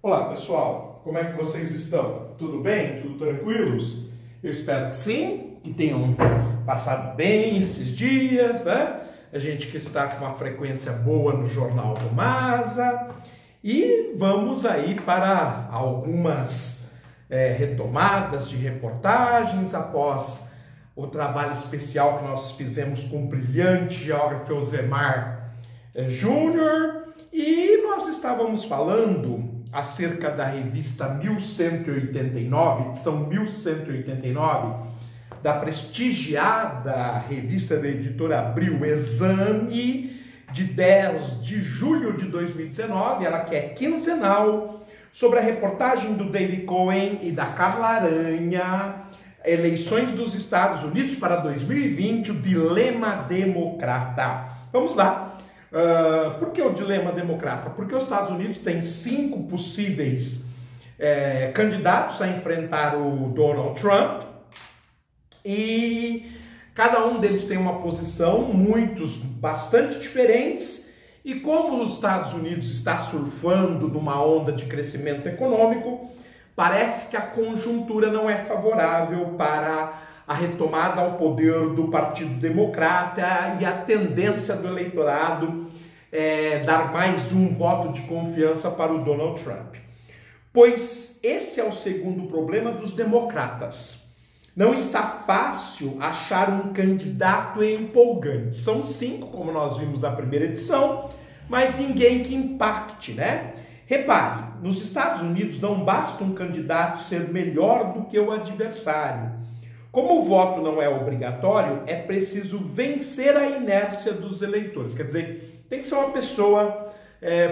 Olá pessoal, como é que vocês estão? Tudo bem? Tudo tranquilos? Eu espero que sim, que tenham passado bem esses dias, né? A gente que está com uma frequência boa no Jornal do Masa e vamos aí para algumas retomadas de reportagens após o trabalho especial que nós fizemos com o brilhante geógrafo Elzemar Júnior, e nós estávamos falando acerca da revista 1189, edição 1189, da prestigiada revista da editora Abril, Exame, de 10 de julho de 2019, ela que é quinzenal, sobre a reportagem do David Cohen e da Carla Aranha, eleições dos Estados Unidos para 2020, o dilema democrata. Vamos lá. Por que o dilema democrata? Porque os Estados Unidos têm 5 possíveis candidatos a enfrentar o Donald Trump e cada um deles tem uma posição, muitos bastante diferentes, e como os Estados Unidos está surfando numa onda de crescimento econômico, parece que a conjuntura não é favorável para a retomada ao poder do Partido Democrata e a tendência do eleitorado dar mais um voto de confiança para o Donald Trump. Pois esse é o segundo problema dos democratas. Não está fácil achar um candidato empolgante. São 5, como nós vimos na primeira edição, mas ninguém que impacte, né? Repare, nos Estados Unidos não basta um candidato ser melhor do que o adversário. Como o voto não é obrigatório, é preciso vencer a inércia dos eleitores. Quer dizer, tem que ser uma pessoa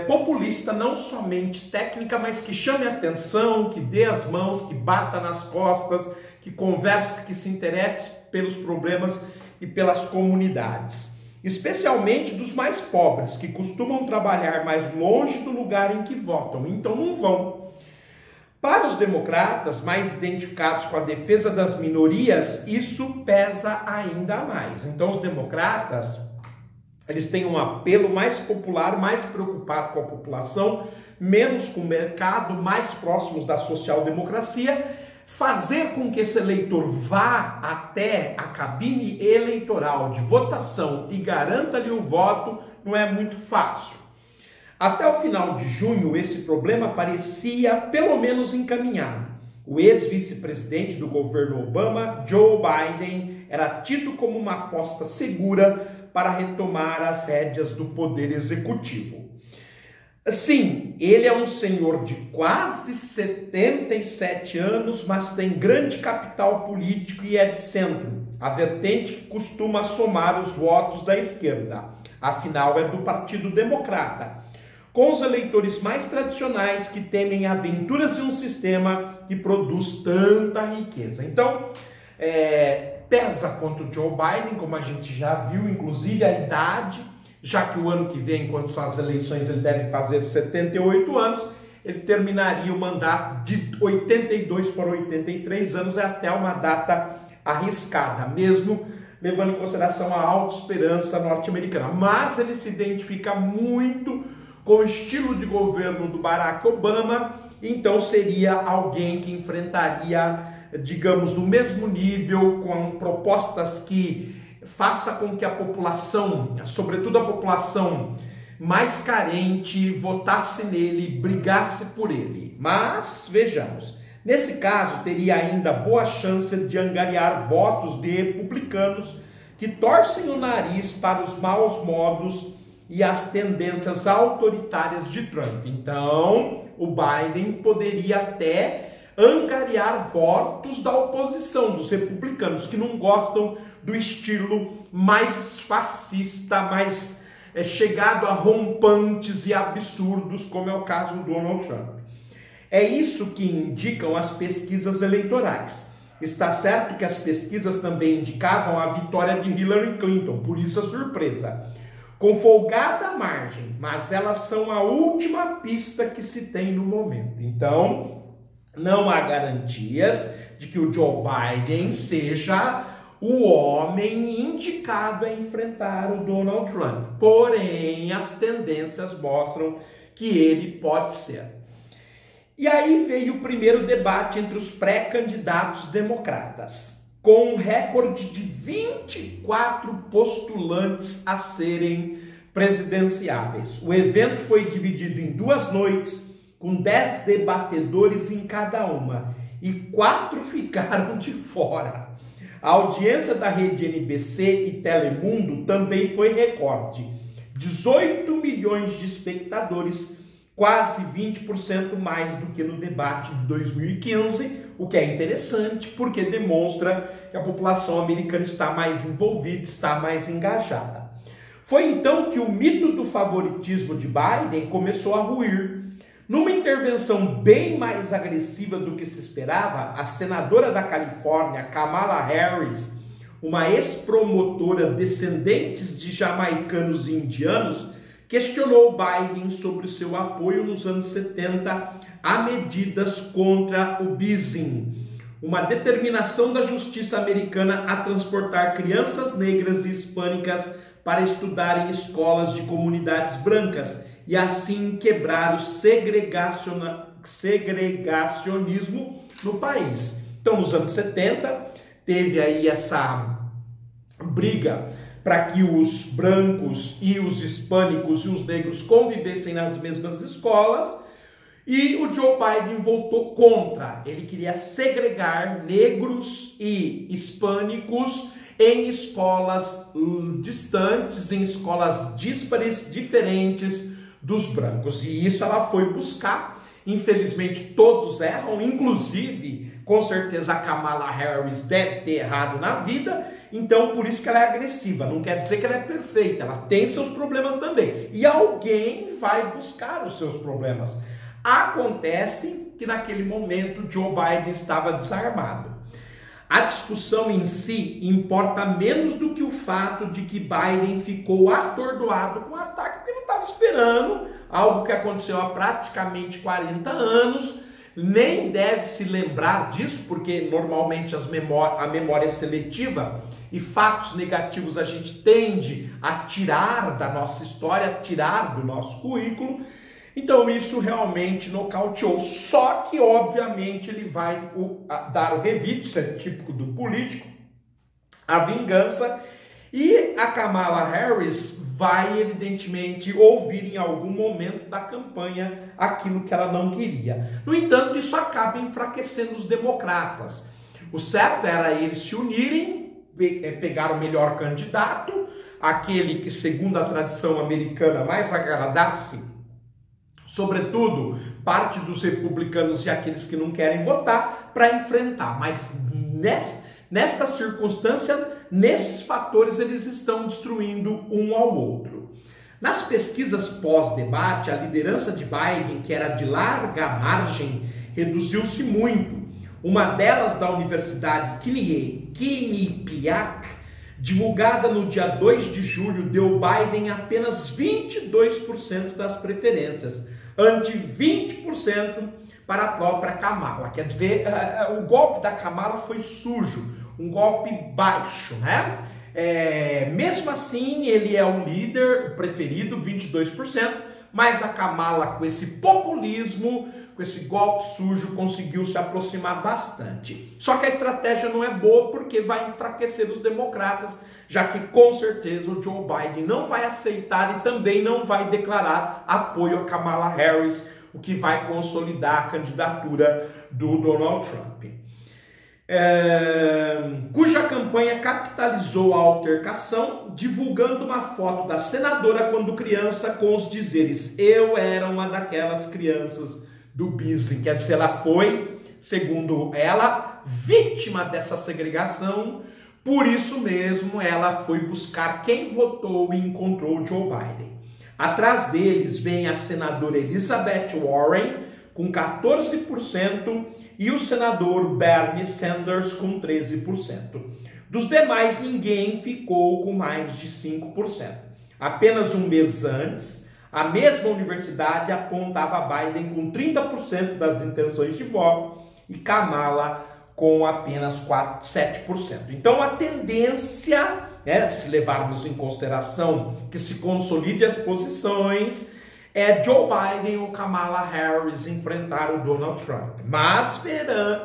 populista, não somente técnica, mas que chame a atenção, que dê as mãos, que bata nas costas, que converse, que se interesse pelos problemas e pelas comunidades. Especialmente dos mais pobres, que costumam trabalhar mais longe do lugar em que votam, então não vão. Para os democratas, mais identificados com a defesa das minorias, isso pesa ainda mais. Então os democratas, eles têm um apelo mais popular, mais preocupado com a população, menos com o mercado, mais próximos da social-democracia. Fazer com que esse eleitor vá até a cabine eleitoral de votação e garanta-lhe o voto não é muito fácil. Até o final de junho, esse problema parecia pelo menos encaminhado. O ex-vice-presidente do governo Obama, Joe Biden, era tido como uma aposta segura para retomar as rédeas do poder executivo. Sim, ele é um senhor de quase 77 anos, mas tem grande capital político e é de centro, a vertente que costuma somar os votos da esquerda. Afinal, é do Partido Democrata, com os eleitores mais tradicionais que temem aventuras em um sistema que produz tanta riqueza. Então, pesa contra o Joe Biden, como a gente já viu, inclusive a idade, já que o ano que vem, quando são as eleições, ele deve fazer 78 anos, ele terminaria o mandato de 82 para 83 anos, é até uma data arriscada, mesmo levando em consideração a alta esperança norte-americana. Mas ele se identifica muito com o estilo de governo do Barack Obama, então seria alguém que enfrentaria, digamos, no mesmo nível, com propostas que faça com que a população, sobretudo a população mais carente, votasse nele, brigasse por ele. Mas, vejamos, nesse caso teria ainda boa chance de angariar votos de republicanos que torcem o nariz para os maus modos e as tendências autoritárias de Trump. Então, o Biden poderia até angariar votos da oposição, dos republicanos, que não gostam do estilo mais fascista, mais chegado a rompantes e absurdos, como é o caso do Donald Trump. É isso que indicam as pesquisas eleitorais. Está certo que as pesquisas também indicavam a vitória de Hillary Clinton, por isso a surpresa, com folgada margem, mas elas são a última pista que se tem no momento. Então, não há garantias de que o Joe Biden seja o homem indicado a enfrentar o Donald Trump. Porém, as tendências mostram que ele pode ser. E aí veio o primeiro debate entre os pré-candidatos democratas, com um recorde de 24 postulantes a serem presidenciáveis. O evento foi dividido em 2 noites, com 10 debatedores em cada uma, e 4 ficaram de fora. A audiência da rede NBC e Telemundo também foi recorde. 18 milhões de espectadores, quase 20% mais do que no debate de 2015, o que é interessante porque demonstra que a população americana está mais envolvida, está mais engajada. Foi então que o mito do favoritismo de Biden começou a ruir. Numa intervenção bem mais agressiva do que se esperava, a senadora da Califórnia, Kamala Harris, uma ex-promotora descendentes de jamaicanos e indianos, questionou Biden sobre o seu apoio nos anos 70 a medidas contra o busing, uma determinação da justiça americana a transportar crianças negras e hispânicas para estudar em escolas de comunidades brancas e assim quebrar o segregacionismo no país. Então, nos anos 70, teve aí essa briga para que os brancos e os hispânicos e os negros convivessem nas mesmas escolas, e o Joe Biden votou contra. Ele queria segregar negros e hispânicos em escolas distantes, em escolas díspares, diferentes dos brancos. E isso ela foi buscar. Infelizmente todos erram, inclusive, com certeza a Kamala Harris deve ter errado na vida, então por isso que ela é agressiva. Não quer dizer que ela é perfeita, ela tem seus problemas também. E alguém vai buscar os seus problemas. Acontece que naquele momento Joe Biden estava desarmado. A discussão em si importa menos do que o fato de que Biden ficou atordoado com o ataque, porque não estava esperando algo que aconteceu há praticamente 40 anos, nem deve se lembrar disso, porque normalmente a memória é seletiva e fatos negativos a gente tende a tirar da nossa história, a tirar do nosso currículo. Então isso realmente nocauteou, só que obviamente ele vai dar o revide, isso é típico do político, a vingança, e a Kamala Harris vai evidentemente ouvir em algum momento da campanha aquilo que ela não queria. No entanto, isso acaba enfraquecendo os democratas. O certo era eles se unirem, pegar o melhor candidato, aquele que segundo a tradição americana mais agradasse sobretudo parte dos republicanos e aqueles que não querem votar, para enfrentar. Mas nesta circunstância, nesses fatores, eles estão destruindo um ao outro. Nas pesquisas pós-debate, a liderança de Biden, que era de larga margem, reduziu-se muito. Uma delas da Universidade Quinnipiac, divulgada no dia 2 de julho, deu Biden apenas 22% das preferências, ante 20% para a própria Kamala. Quer dizer, o golpe da Kamala foi sujo, um golpe baixo, né? Mesmo assim, ele é o líder, o preferido, 22%, mas a Kamala, com esse populismo, com esse golpe sujo, conseguiu se aproximar bastante. Só que a estratégia não é boa porque vai enfraquecer os democratas, já que com certeza o Joe Biden não vai aceitar e também não vai declarar apoio a Kamala Harris, o que vai consolidar a candidatura do Donald Trump. Cuja campanha capitalizou a altercação, divulgando uma foto da senadora quando criança com os dizeres: "Eu era uma daquelas crianças do busing". Quer dizer, ela foi, segundo ela, vítima dessa segregação. Por isso mesmo, ela foi buscar quem votou e encontrou Joe Biden. Atrás deles vem a senadora Elizabeth Warren, com 14%, e o senador Bernie Sanders, com 13%. Dos demais, ninguém ficou com mais de 5%. Apenas um mês antes, a mesma universidade apontava Biden com 30% das intenções de voto e Kamala com apenas 7%. Então, a tendência, se levarmos em consideração que se consolide as posições, é Joe Biden ou Kamala Harris enfrentar o Donald Trump. Mas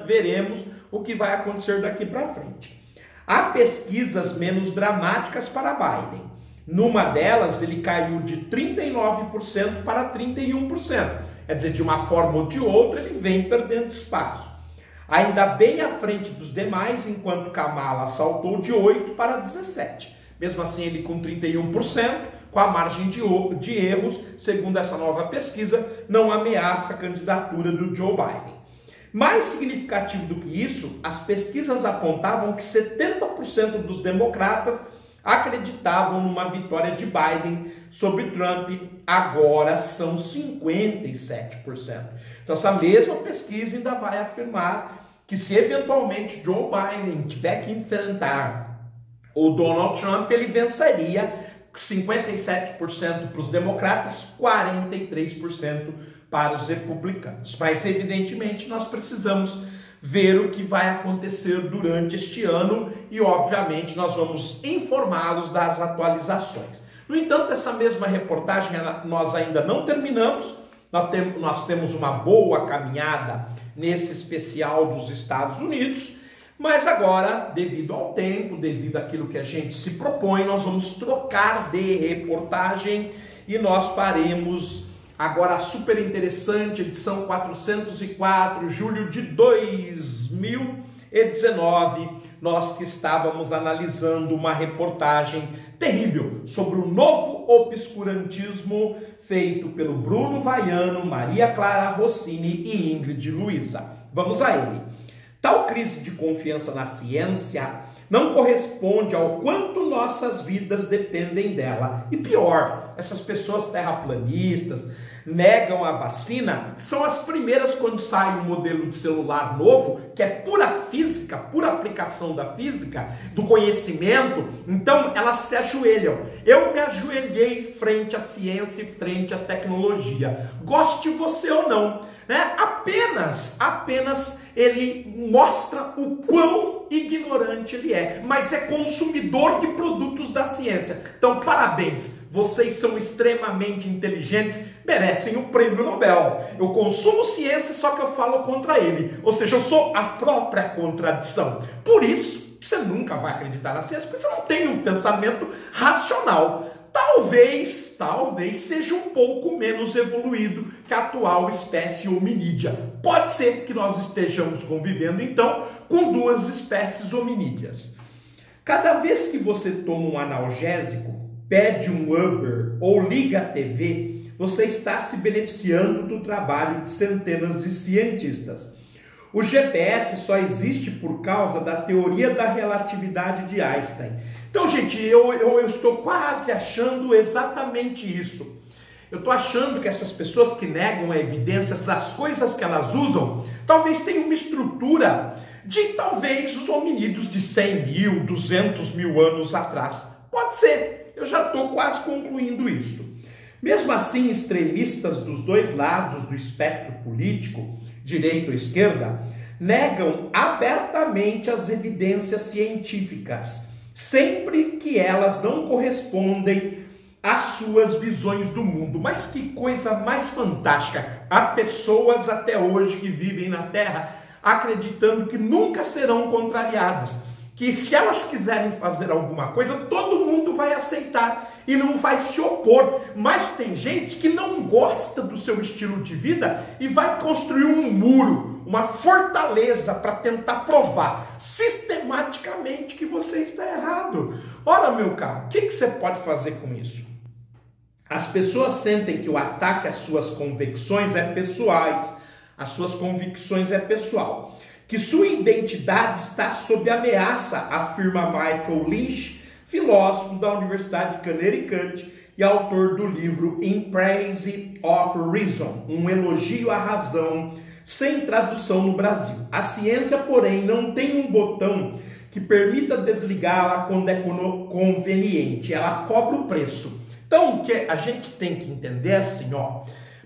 veremos o que vai acontecer daqui para frente. Há pesquisas menos dramáticas para Biden. Numa delas, ele caiu de 39% para 31%. Quer dizer, de uma forma ou de outra, ele vem perdendo espaço. Ainda bem à frente dos demais, enquanto Kamala saltou de 8% para 17%. Mesmo assim, ele com 31%, com a margem de erros, segundo essa nova pesquisa, não ameaça a candidatura do Joe Biden. Mais significativo do que isso, as pesquisas apontavam que 70% dos democratas acreditavam numa vitória de Biden sobre Trump, agora são 57%. Então essa mesma pesquisa ainda vai afirmar que se eventualmente Joe Biden tiver que enfrentar o Donald Trump, ele venceria 57% para os democratas, 43% para os republicanos. Mas, evidentemente, nós precisamos ver o que vai acontecer durante este ano e, obviamente, nós vamos informá-los das atualizações. No entanto, essa mesma reportagem nós ainda não terminamos. Nós temos uma boa caminhada nesse especial dos Estados Unidos, mas agora, devido ao tempo, devido àquilo que a gente se propõe, nós vamos trocar de reportagem e nós faremos agora a super interessante edição 404, julho de 2019, nós que estávamos analisando uma reportagem terrível sobre o novo obscurantismo feito pelo Bruno Vaiano, Maria Clara Rossini e Ingrid Luiza. Vamos a ele. Tal crise de confiança na ciência não corresponde ao quanto nossas vidas dependem dela. E pior, essas pessoas terraplanistas negam a vacina, são as primeiras quando sai um modelo de celular novo, que é pura física, pura aplicação da física, do conhecimento, então elas se ajoelham. Eu me ajoelhei frente à ciência e frente à tecnologia, goste você ou não, né? Apenas ele mostra o quão ignorante ele é, mas é consumidor de produtos da ciência. Então, parabéns, vocês são extremamente inteligentes, merecem o prêmio Nobel. Eu consumo ciência, só que eu falo contra ele, ou seja, eu sou a própria contradição. Por isso, você nunca vai acreditar na ciência, porque você não tem um pensamento racional. Talvez seja um pouco menos evoluído que a atual espécie hominídea. Pode ser que nós estejamos convivendo, então, com duas espécies hominídeas. Cada vez que você toma um analgésico, pede um Uber ou liga a TV, você está se beneficiando do trabalho de centenas de cientistas. O GPS só existe por causa da teoria da relatividade de Einstein. Então, gente, eu estou quase achando exatamente isso. Eu estou achando que essas pessoas que negam a evidência das coisas que elas usam, talvez tenham uma estrutura de talvez os hominídeos de 100 mil, 200 mil anos atrás. Pode ser, eu já estou quase concluindo isso. Mesmo assim, extremistas dos dois lados do espectro político, direita ou esquerda, negam abertamente as evidências científicas, sempre que elas não correspondem às suas visões do mundo. Mas que coisa mais fantástica! Há pessoas até hoje que vivem na Terra acreditando que nunca serão contrariadas, que se elas quiserem fazer alguma coisa, todo mundo vai aceitar e não vai se opor. Mas tem gente que não gosta do seu estilo de vida e vai construir um muro, uma fortaleza para tentar provar sistematicamente que você está errado. Ora, meu caro, o que você pode fazer com isso? As pessoas sentem que o ataque às suas convicções é pessoais, às suas convicções é pessoal, que sua identidade está sob ameaça, afirma Michael Lynch, filósofo da Universidade de Connecticut e autor do livro In Praise of Reason, um elogio à razão, sem tradução no Brasil. A ciência, porém, não tem um botão que permita desligá-la quando é conveniente, ela cobra o preço. Então, o que a gente tem que entender é assim, ó,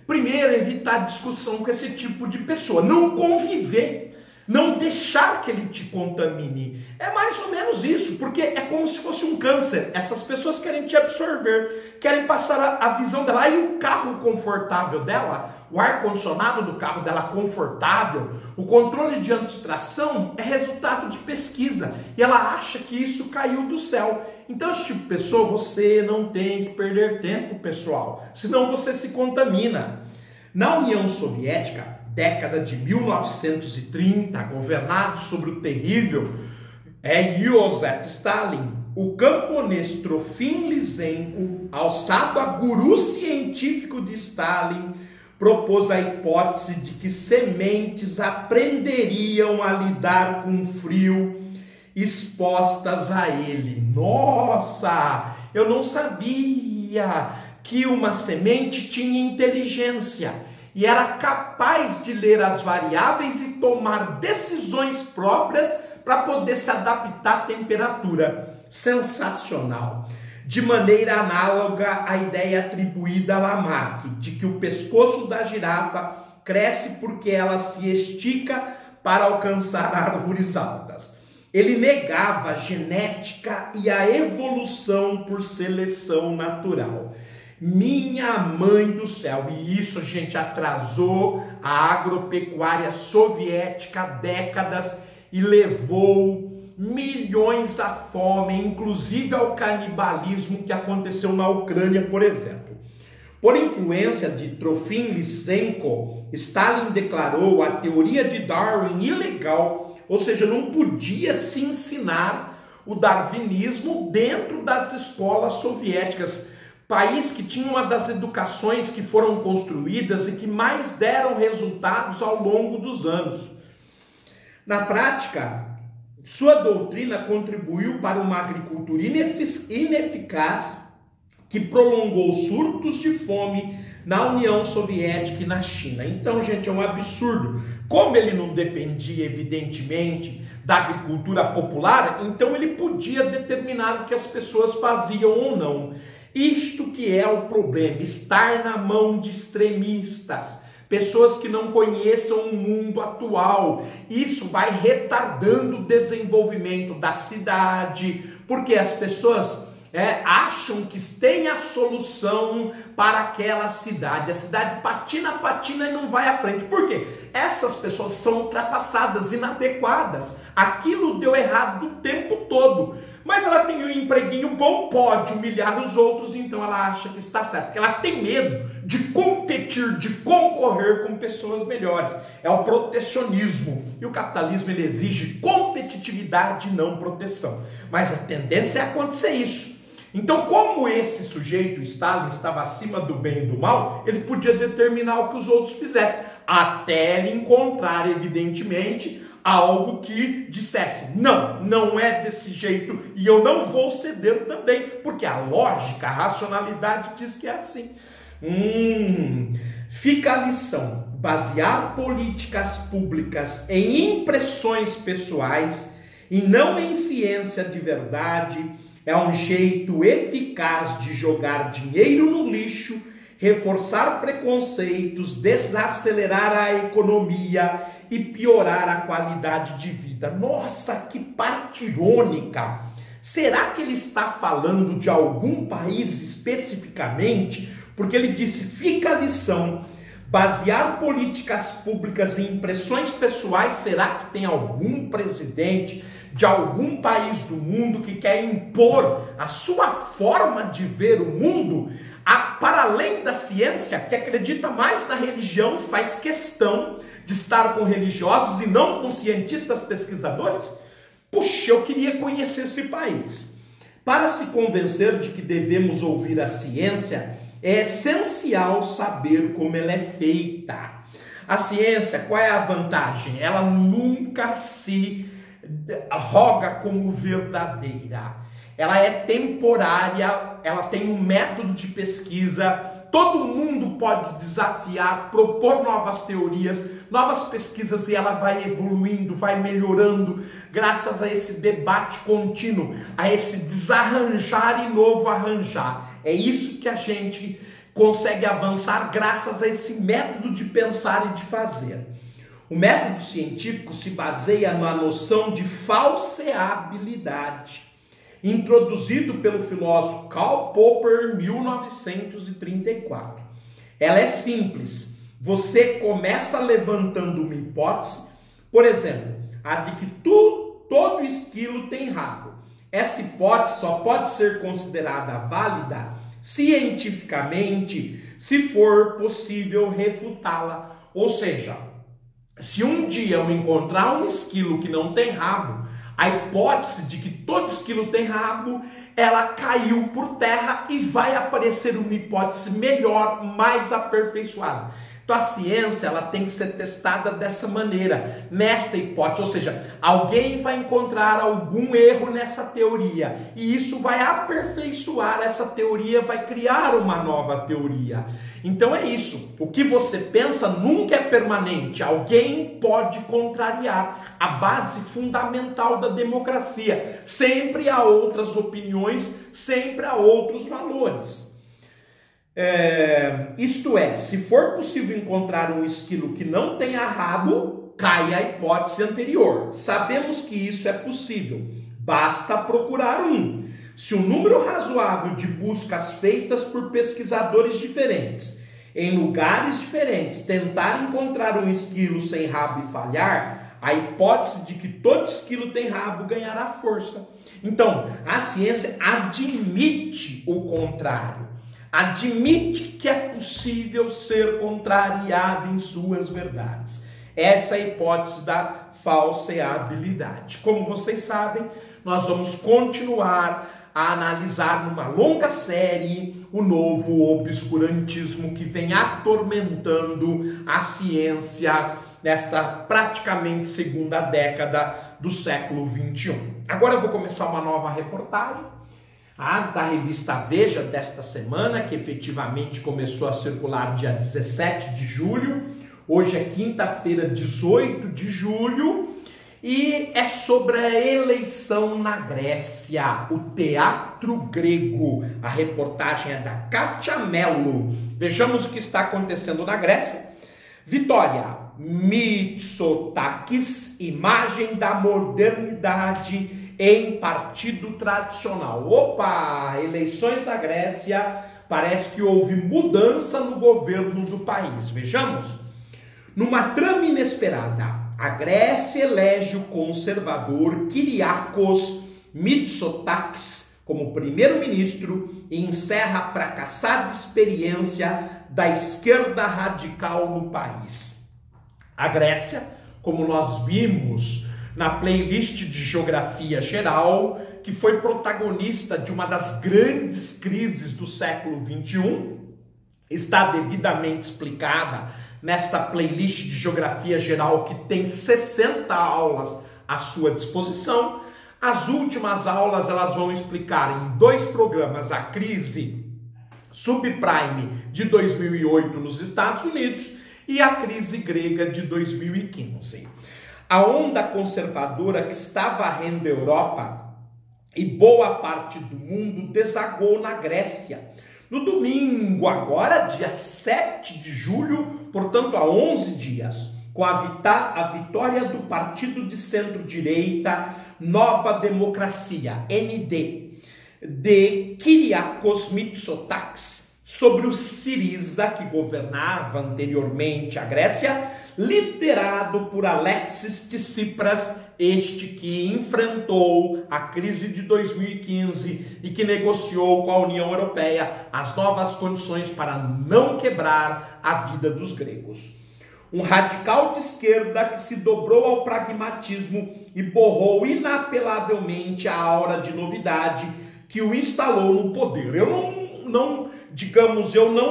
primeiro, evitar discussão com esse tipo de pessoa, não conviver. Não deixar que ele te contamine. É mais ou menos isso, porque é como se fosse um câncer. Essas pessoas querem te absorver, querem passar a visão dela. Aí o carro confortável dela, o ar-condicionado do carro dela confortável, o controle de antitração é resultado de pesquisa. E ela acha que isso caiu do céu. Então, esse tipo de pessoa, você não tem que perder tempo, pessoal. Senão você se contamina. Na União Soviética, década de 1930, governado sobre o terrível Iosif Stalin, o camponês Trofim Lysenko, alçado a guru científico de Stalin, propôs a hipótese de que sementes aprenderiam a lidar com o frio expostas a ele. Nossa, eu não sabia que uma semente tinha inteligência e era capaz de ler as variáveis e tomar decisões próprias para poder se adaptar à temperatura. Sensacional! De maneira análoga à ideia atribuída a Lamarck, de que o pescoço da girafa cresce porque ela se estica para alcançar árvores altas. Ele negava a genética e a evolução por seleção natural. Minha mãe do céu, e isso, gente, atrasou a agropecuária soviética décadas e levou milhões à fome, inclusive ao canibalismo que aconteceu na Ucrânia, por exemplo. Por influência de Trofim Lysenko, Stalin declarou a teoria de Darwin ilegal, ou seja, não podia se ensinar o darwinismo dentro das escolas soviéticas, país que tinha uma das educações que foram construídas e que mais deram resultados ao longo dos anos. Na prática, sua doutrina contribuiu para uma agricultura ineficaz que prolongou surtos de fome na União Soviética e na China. Então, gente, é um absurdo. Como ele não dependia, evidentemente, da agricultura popular, então ele podia determinar o que as pessoas faziam ou não. Isto que é o problema, estar na mão de extremistas, pessoas que não conheçam o mundo atual. Isso vai retardando o desenvolvimento da cidade, porque as pessoas acham que tem a solução para aquela cidade. A cidade patina e não vai à frente. Por quê? Essas pessoas são ultrapassadas, inadequadas. Aquilo deu errado o tempo todo. Mas ela tem um empreguinho bom, pode humilhar os outros, então ela acha que está certo. Porque ela tem medo de competir, de concorrer com pessoas melhores. É o protecionismo. E o capitalismo, ele exige competitividade e não proteção. Mas a tendência é acontecer isso. Então, como esse sujeito, Stalin, estava acima do bem e do mal, ele podia determinar o que os outros fizessem, até ele encontrar, evidentemente, algo que dissesse, não é desse jeito e eu não vou ceder também, porque a lógica, a racionalidade diz que é assim. Fica a lição: basear políticas públicas em impressões pessoais e não em ciência de verdade é um jeito eficaz de jogar dinheiro no lixo, reforçar preconceitos, desacelerar a economia e piorar a qualidade de vida. Nossa, que parte irônica! Será que ele está falando de algum país especificamente? Porque ele disse, fica a lição, basear políticas públicas em impressões pessoais. Será que tem algum presidente de algum país do mundo que quer impor a sua forma de ver o mundo para além da ciência, que acredita mais na religião, faz questão de estar com religiosos e não com cientistas pesquisadores? Puxa, eu queria conhecer esse país. Para se convencer de que devemos ouvir a ciência, é essencial saber como ela é feita. A ciência, qual é a vantagem? Ela nunca se roga como verdadeira. Ela é temporária, ela tem um método de pesquisa, todo mundo pode desafiar, propor novas teorias, novas pesquisas, e ela vai evoluindo, vai melhorando, graças a esse debate contínuo, a esse desarranjar e novo arranjar. É isso que a gente consegue avançar graças a esse método de pensar e de fazer. O método científico se baseia na noção de falseabilidade, introduzido pelo filósofo Karl Popper em 1934. Ela é simples. Você começa levantando uma hipótese, por exemplo, a de que todo esquilo tem rabo. Essa hipótese só pode ser considerada válida cientificamente se for possível refutá-la. Ou seja, se um dia eu encontrar um esquilo que não tem rabo, a hipótese de que todo esquilo tem rabo, ela caiu por terra e vai aparecer uma hipótese melhor, mais aperfeiçoada. Então a ciência ela tem que ser testada dessa maneira, nesta hipótese, ou seja, alguém vai encontrar algum erro nessa teoria e isso vai aperfeiçoar essa teoria, vai criar uma nova teoria. Então é isso, o que você pensa nunca é permanente, alguém pode contrariar a base fundamental da democracia, sempre há outras opiniões, sempre há outros valores. Isto é, se for possível encontrar um esquilo que não tenha rabo, cai a hipótese anterior. Sabemos que isso é possível, basta procurar um. Se um número razoável de buscas feitas por pesquisadores diferentes, em lugares diferentes, tentar encontrar um esquilo sem rabo e falhar, a hipótese de que todo esquilo tem rabo ganhará força. Então, a ciência admite o contrário. Admite que é possível ser contrariado em suas verdades. Essa é a hipótese da falseabilidade. Como vocês sabem, nós vamos continuar a analisar numa longa série o novo obscurantismo que vem atormentando a ciência nesta praticamente segunda década do século XXI. Agora eu vou começar uma nova reportagem da revista Veja desta semana, que efetivamente começou a circular dia 17 de julho. Hoje é quinta-feira, 18 de julho, e é sobre a eleição na Grécia, o teatro grego. A reportagem é da Kátia Mello. Vejamos o que está acontecendo na Grécia. Vitória, Mitsotakis, imagem da modernidade em partido tradicional. Opa! Eleições da Grécia, parece que houve mudança no governo do país. Vejamos. Numa trama inesperada, a Grécia elege o conservador Kyriakos Mitsotakis como primeiro-ministro e encerra a fracassada experiência da esquerda radical no país. A Grécia, como nós vimos na playlist de geografia geral, que foi protagonista de uma das grandes crises do século XXI, está devidamente explicada nesta playlist de geografia geral que tem 60 aulas à sua disposição. As últimas aulas elas vão explicar em 2 programas a crise subprime de 2008 nos Estados Unidos e a crise grega de 2015. A onda conservadora que está varrendo a Europa e boa parte do mundo desagou na Grécia. No domingo, agora, dia 7 de julho, portanto há 11 dias, com a vitória do partido de centro-direita Nova Democracia, ND, de Kyriakos Mitsotakis, sobre o Siriza, que governava anteriormente a Grécia, liderado por Alexis Tsipras, este que enfrentou a crise de 2015 e que negociou com a União Europeia as novas condições para não quebrar a vida dos gregos. Um radical de esquerda que se dobrou ao pragmatismo e borrou inapelavelmente a aura de novidade que o instalou no poder. Eu não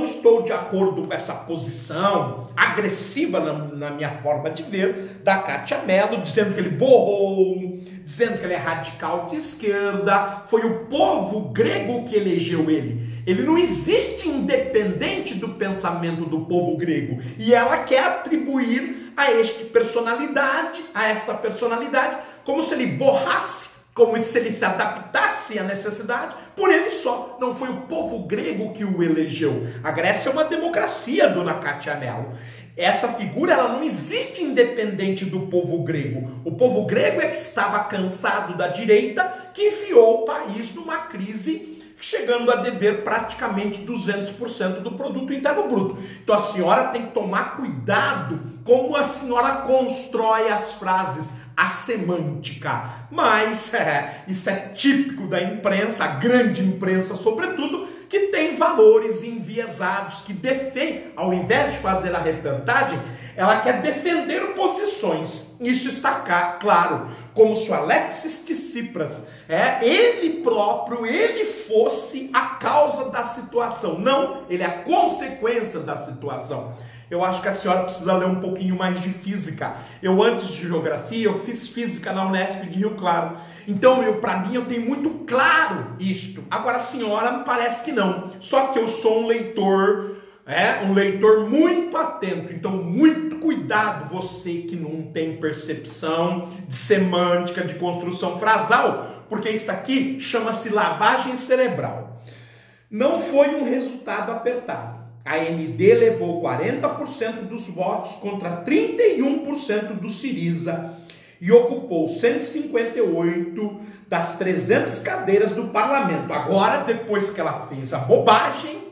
estou de acordo com essa posição agressiva na minha forma de ver da Kátia Mello, dizendo que ele borrou, dizendo que ele é radical de esquerda. Foi o povo grego que elegeu ele. Ele não existe independente do pensamento do povo grego. E ela quer atribuir a esta personalidade, como se ele borrasse, como se ele se adaptasse à necessidade, por ele só. Não foi o povo grego que o elegeu. A Grécia é uma democracia, dona Kátia Mello. Essa figura ela não existe independente do povo grego. O povo grego é que estava cansado da direita, que enfiou o país numa crise, chegando a dever praticamente 200% do produto interno bruto. Então a senhora tem que tomar cuidado como a senhora constrói as frases, a semântica. Mas isso é típico da imprensa, a grande imprensa sobretudo, que tem valores enviesados, que defende, ao invés de fazer a reportagem, ela quer defender posições. Isso está claro, como se o Alexis Tsipras, ele próprio, ele fosse a causa da situação. Não, ele é a consequência da situação. Eu acho que a senhora precisa ler um pouquinho mais de física. Eu, antes de geografia, eu fiz física na Unesp de Rio Claro. Então, para mim, eu tenho muito claro isto. Agora, a senhora me parece que não. Só que eu sou um leitor muito atento. Então, muito cuidado, você que não tem percepção de semântica, de construção frasal, porque isso aqui chama-se lavagem cerebral. Não foi um resultado apertado. A AND levou 40% dos votos contra 31% do Syriza e ocupou 158 das 300 cadeiras do parlamento. Agora, depois que ela fez a bobagem,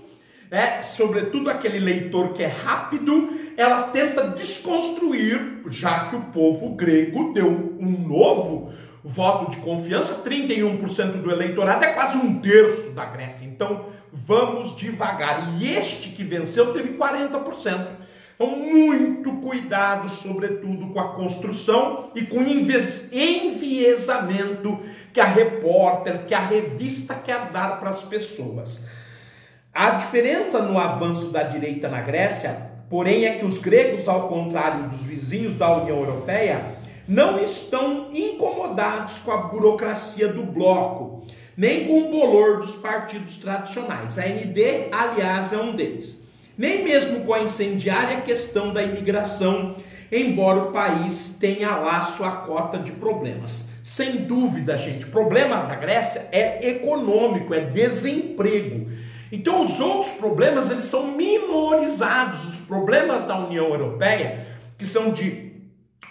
sobretudo aquele leitor que é rápido, ela tenta desconstruir, já que o povo grego deu um novo voto de confiança. 31% do eleitorado é quase um terço da Grécia. Então, vamos devagar. E este que venceu teve 40%. Então, muito cuidado, sobretudo, com a construção e com o enviesamento que a repórter, que a revista quer dar para as pessoas. A diferença no avanço da direita na Grécia, porém, é que os gregos, ao contrário dos vizinhos da União Europeia, não estão incomodados com a burocracia do bloco, nem com o bolor dos partidos tradicionais. A AND, aliás, é um deles. Nem mesmo com a incendiária questão da imigração, embora o país tenha lá sua cota de problemas. Sem dúvida, gente, o problema da Grécia é econômico, é desemprego. Então, os outros problemas, eles são minorizados. Os problemas da União Europeia, que são de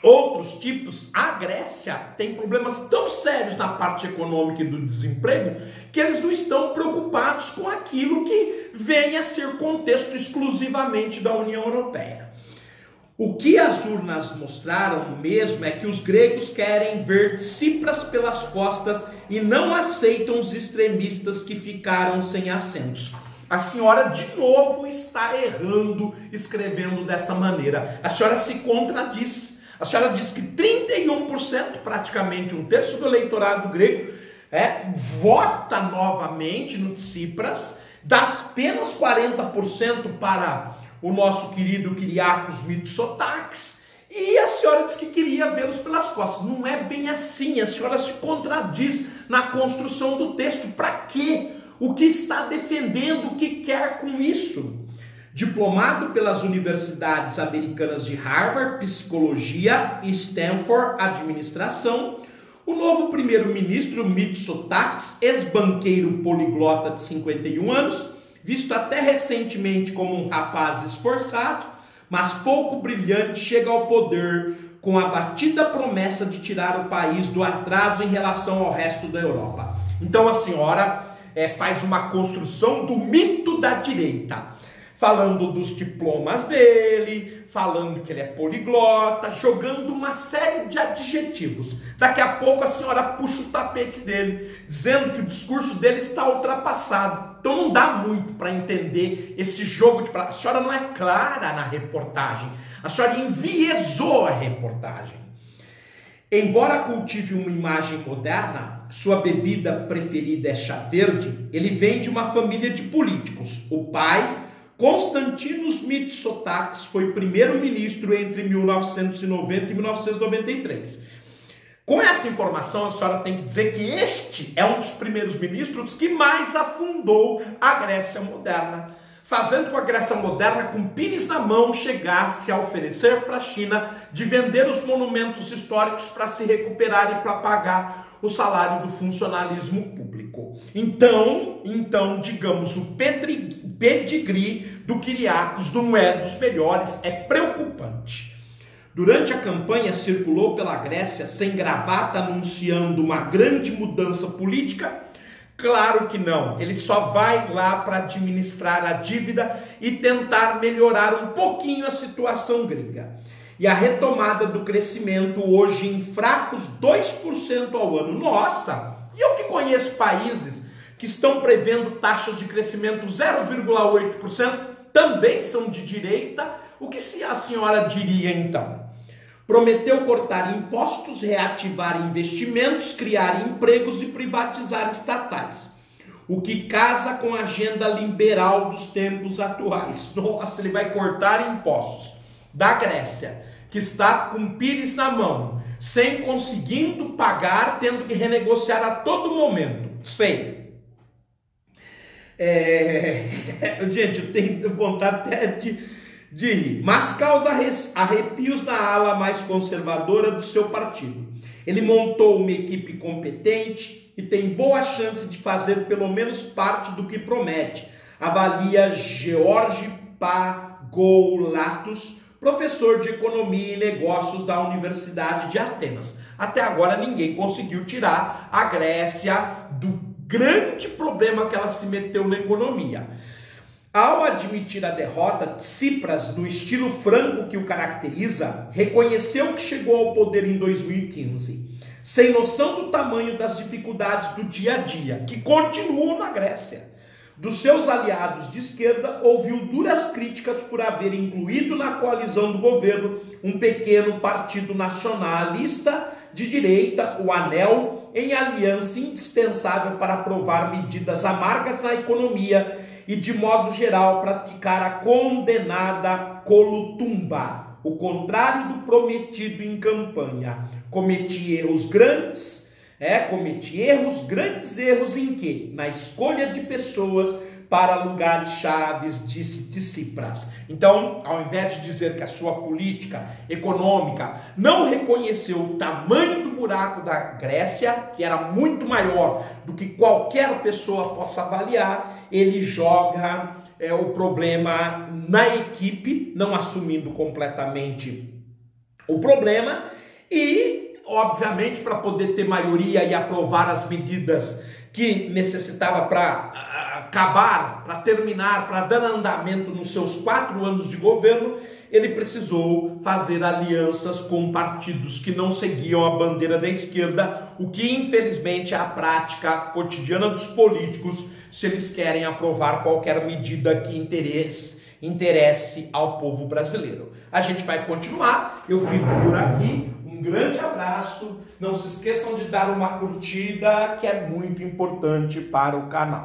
outros tipos, a Grécia tem problemas tão sérios na parte econômica e do desemprego que eles não estão preocupados com aquilo que vem a ser contexto exclusivamente da União Europeia. O que as urnas mostraram mesmo é que os gregos querem ver Tsipras pelas costas e não aceitam os extremistas que ficaram sem assentos. A senhora de novo está errando escrevendo dessa maneira. A senhora se contradiz. A senhora diz que 31%, praticamente um terço do eleitorado grego, vota novamente no Tsipras, dá apenas 40% para o nosso querido Kyriakos Mitsotakis, e a senhora diz que queria vê-los pelas costas. Não é bem assim, a senhora se contradiz na construção do texto. Para quê? O que está defendendo, o que quer com isso? Diplomado pelas universidades americanas de Harvard, Psicologia, e Stanford, Administração, o novo primeiro-ministro Mitsotakis, ex-banqueiro poliglota de 51 anos, visto até recentemente como um rapaz esforçado, mas pouco brilhante, chega ao poder com a batida promessa de tirar o país do atraso em relação ao resto da Europa. Então a senhora faz uma construção do mito da direita, falando dos diplomas dele, falando que ele é poliglota, jogando uma série de adjetivos. Daqui a pouco a senhora puxa o tapete dele, dizendo que o discurso dele está ultrapassado. Então não dá muito para entender esse jogo de palavras. A senhora não é clara na reportagem, a senhora enviesou a reportagem. Embora cultive uma imagem moderna, sua bebida preferida é chá verde, ele vem de uma família de políticos. O pai, Konstantinos Mitsotakis, foi primeiro-ministro entre 1990 e 1993. Com essa informação, a senhora tem que dizer que este é um dos primeiros ministros que mais afundou a Grécia moderna, fazendo com que a Grécia moderna, com pires na mão, chegasse a oferecer para a China de vender os monumentos históricos para se recuperar e para pagar o salário do funcionalismo público. Então, digamos, o pedigree do Kyriakos não é dos melhores, é preocupante. Durante a campanha circulou pela Grécia sem gravata anunciando uma grande mudança política? Claro que não, ele só vai lá para administrar a dívida e tentar melhorar um pouquinho a situação grega. E a retomada do crescimento hoje em fracos 2% ao ano. Nossa, e eu que conheço países que estão prevendo taxas de crescimento 0,8%, também são de direita. O que a senhora diria então? Prometeu cortar impostos, reativar investimentos, criar empregos e privatizar estatais. O que casa com a agenda liberal dos tempos atuais. Nossa, ele vai cortar impostos da Grécia, que está com pires na mão, sem conseguindo pagar, tendo que renegociar a todo momento. Sei. Gente, eu tenho vontade até de rir, mas causa arrepios na ala mais conservadora do seu partido. Ele montou uma equipe competente e tem boa chance de fazer pelo menos parte do que promete, avalia George Pagoulatos, professor de Economia e Negócios da Universidade de Atenas. Até agora ninguém conseguiu tirar a Grécia do grande problema que ela se meteu na economia. Ao admitir a derrota, Tsipras, no estilo franco que o caracteriza, reconheceu que chegou ao poder em 2015, sem noção do tamanho das dificuldades do dia a dia, que continuam na Grécia. Dos seus aliados de esquerda, ouviu duras críticas por haver incluído na coalizão do governo um pequeno partido nacionalista de direita, o ANEL, em aliança indispensável para aprovar medidas amargas na economia e, de modo geral, praticar a condenada colutumba, o contrário do prometido em campanha. Cometi erros grandes em quê? Na escolha de pessoas para lugares chaves, disse Tsipras. Então, ao invés de dizer que a sua política econômica não reconheceu o tamanho do buraco da Grécia, que era muito maior do que qualquer pessoa possa avaliar, ele joga o problema na equipe, não assumindo completamente o problema e, obviamente, para poder ter maioria e aprovar as medidas que necessitava para acabar, para terminar, para dar andamento nos seus 4 anos de governo, ele precisou fazer alianças com partidos que não seguiam a bandeira da esquerda, o que infelizmente é a prática cotidiana dos políticos se eles querem aprovar qualquer medida que interesse ao povo brasileiro. A gente vai continuar, eu fico por aqui, um grande abraço, não se esqueçam de dar uma curtida que é muito importante para o canal.